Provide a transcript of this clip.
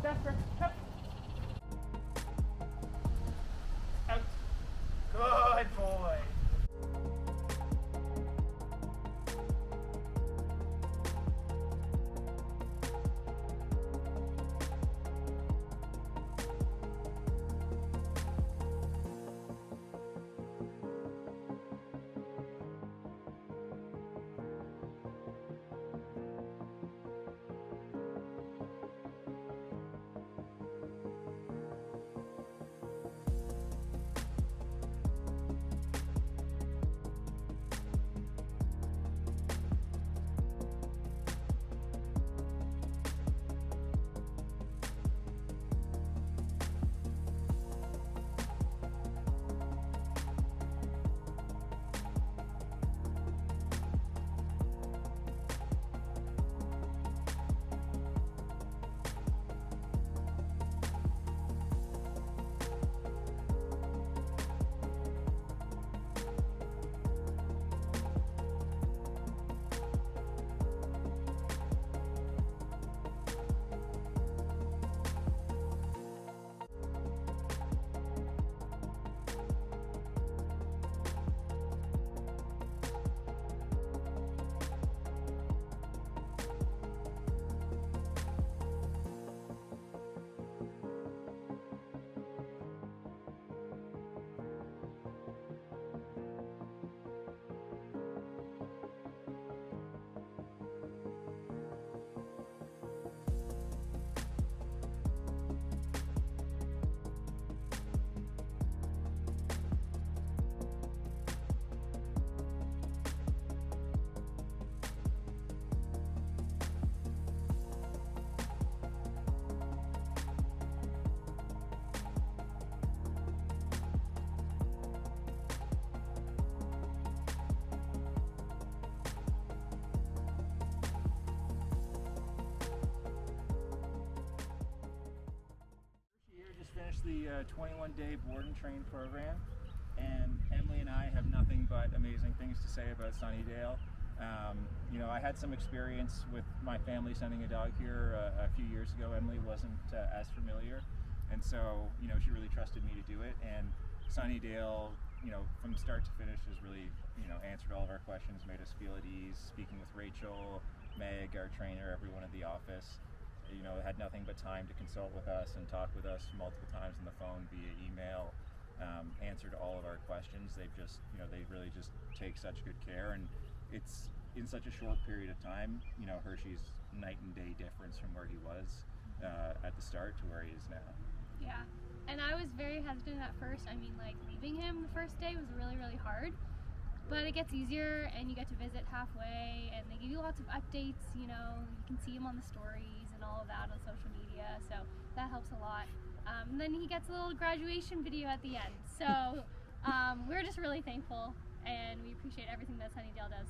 Jasper, up. Out. Good boy. Finished the 21-day board and train program, and Emily and I have nothing but amazing things to say about Sunnidale. You know, I had some experience with my family sending a dog here a few years ago. Emily wasn't as familiar, and so, you know, she really trusted me to do it. And Sunnidale, you know, from start to finish has really, you know, answered all of our questions, made us feel at ease. Speaking with Rachel, Meg, our trainer, everyone at the office, you know, had nothing but time to consult with us and talk with us multiple times on the phone, via email, answered all of our questions. They've just, you know, they really just take such good care, and it's in such a short period of time. You know, Hershey's night and day difference from where he was at the start to where he is now. Yeah, and I was very hesitant at first. I mean, like, leaving him the first day was really, really hard. But it gets easier, and you get to visit halfway, and they give you lots of updates. You know, you can see him on the stories and all of that on social media, so that helps a lot. And then he gets a little graduation video at the end. So we're just really thankful, and we appreciate everything that Sunnidale does.